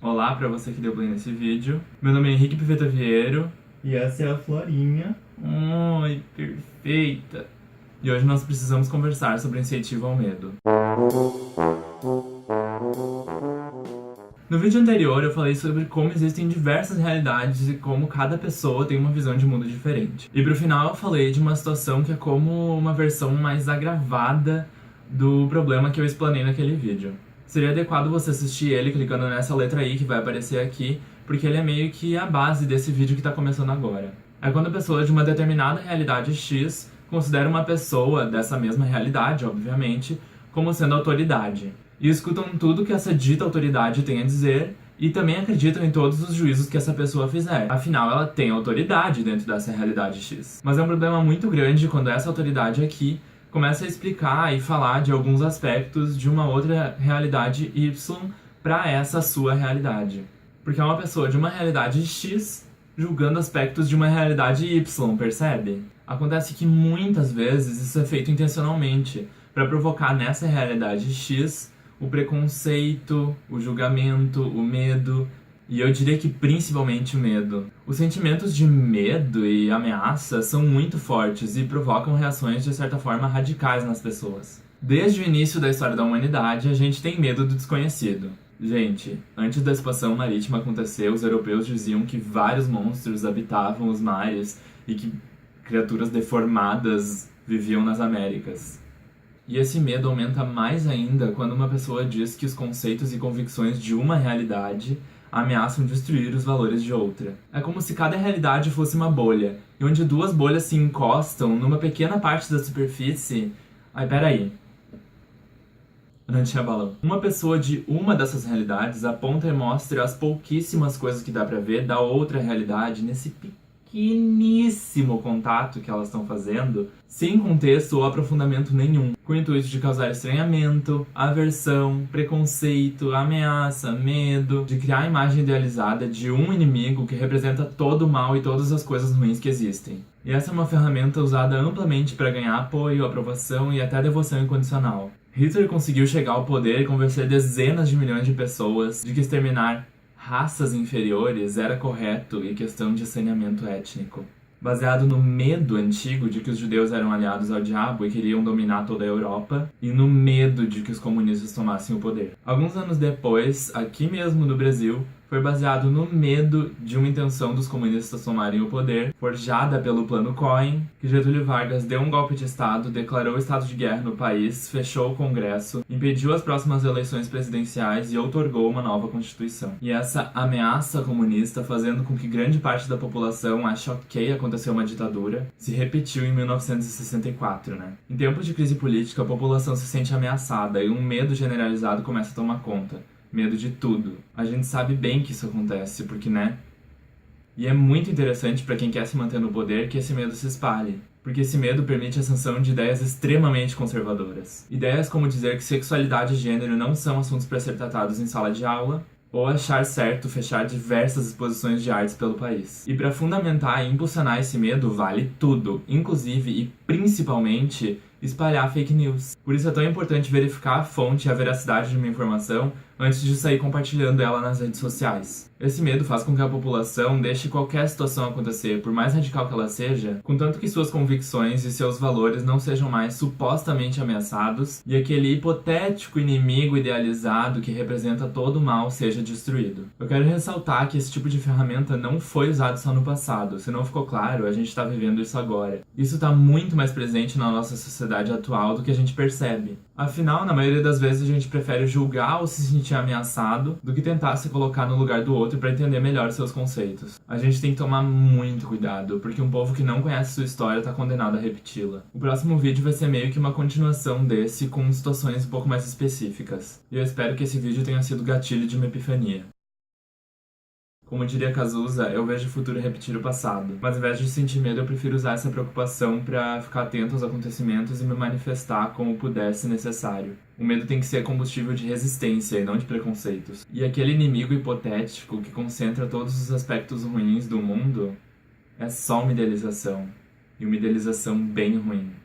Olá pra você que deu play nesse vídeo. Meu nome é Henrique Piveta Vieiro. E essa é a Florinha. Oi, perfeita! E hoje nós precisamos conversar sobre incentivo ao medo. No vídeo anterior eu falei sobre como existem diversas realidades e como cada pessoa tem uma visão de mundo diferente. E pro final eu falei de uma situação que é como uma versão mais agravada do problema que eu explanei naquele vídeo. Seria adequado você assistir ele clicando nessa letra I que vai aparecer aqui, porque ele é meio que a base desse vídeo que tá começando agora. É quando a pessoa de uma determinada realidade X considera uma pessoa dessa mesma realidade, obviamente, como sendo autoridade. E escutam tudo que essa dita autoridade tem a dizer e também acreditam em todos os juízos que essa pessoa fizer. Afinal, ela tem autoridade dentro dessa realidade X. Mas é um problema muito grande quando essa autoridade aqui começa a explicar e falar de alguns aspectos de uma outra realidade Y para essa sua realidade. Porque é uma pessoa de uma realidade X julgando aspectos de uma realidade Y, percebe? Acontece que muitas vezes isso é feito intencionalmente para provocar nessa realidade X o preconceito, o julgamento, o medo, e eu diria que principalmente o medo. Os sentimentos de medo e ameaça são muito fortes e provocam reações de certa forma radicais nas pessoas. Desde o início da história da humanidade, a gente tem medo do desconhecido. Gente, antes da expansão marítima acontecer, os europeus diziam que vários monstros habitavam os mares e que criaturas deformadas viviam nas Américas. E esse medo aumenta mais ainda quando uma pessoa diz que os conceitos e convicções de uma realidade ameaçam destruir os valores de outra. É como se cada realidade fosse uma bolha, e onde duas bolhas se encostam numa pequena parte da superfície... Ai, peraí. Não tinha balão. Uma pessoa de uma dessas realidades aponta e mostra as pouquíssimas coisas que dá pra ver da outra realidade nesse pequeníssimo contato que elas estão fazendo, sem contexto ou aprofundamento nenhum, com o intuito de causar estranhamento, aversão, preconceito, ameaça, medo, de criar a imagem idealizada de um inimigo que representa todo o mal e todas as coisas ruins que existem. E essa é uma ferramenta usada amplamente para ganhar apoio, aprovação e até devoção incondicional. Hitler conseguiu chegar ao poder e convencer dezenas de milhões de pessoas de que exterminar raças inferiores era correto e questão de saneamento étnico. Baseado no medo antigo de que os judeus eram aliados ao diabo e queriam dominar toda a Europa, e no medo de que os comunistas tomassem o poder. Alguns anos depois, aqui mesmo no Brasil, foi baseado no medo de uma intenção dos comunistas tomarem o poder, forjada pelo Plano Cohen, que Getúlio Vargas deu um golpe de Estado, declarou estado de guerra no país, fechou o Congresso, impediu as próximas eleições presidenciais e outorgou uma nova Constituição. E essa ameaça comunista, fazendo com que grande parte da população ache ok acontecer uma ditadura, se repetiu em 1964, né? Em tempos de crise política, a população se sente ameaçada e um medo generalizado começa a tomar conta. Medo de tudo. A gente sabe bem que isso acontece, porque, né? E é muito interessante para quem quer se manter no poder que esse medo se espalhe. Porque esse medo permite a ascensão de ideias extremamente conservadoras. Ideias como dizer que sexualidade e gênero não são assuntos para ser tratados em sala de aula, ou achar certo fechar diversas exposições de artes pelo país. E para fundamentar e impulsionar esse medo, vale tudo, inclusive e principalmente espalhar fake news. Por isso é tão importante verificar a fonte e a veracidade de uma informação antes de sair compartilhando ela nas redes sociais. Esse medo faz com que a população deixe qualquer situação acontecer, por mais radical que ela seja, contanto que suas convicções e seus valores não sejam mais supostamente ameaçados e aquele hipotético inimigo idealizado que representa todo o mal seja destruído. Eu quero ressaltar que esse tipo de ferramenta não foi usado só no passado. Se não ficou claro, a gente está vivendo isso agora. Isso está muito mais presente na nossa sociedade atual do que a gente percebe. Afinal, na maioria das vezes a gente prefere julgar ou se sentir ameaçado do que tentar se colocar no lugar do outro para entender melhor seus conceitos. A gente tem que tomar muito cuidado, porque um povo que não conhece sua história está condenado a repeti-la. O próximo vídeo vai ser meio que uma continuação desse, com situações um pouco mais específicas. E eu espero que esse vídeo tenha sido gatilho de uma epifania. Como diria Cazuza, eu vejo o futuro repetir o passado. Mas ao invés de sentir medo, eu prefiro usar essa preocupação pra ficar atento aos acontecimentos e me manifestar como puder se necessário. O medo tem que ser combustível de resistência e não de preconceitos. E aquele inimigo hipotético que concentra todos os aspectos ruins do mundo é só uma idealização. E uma idealização bem ruim.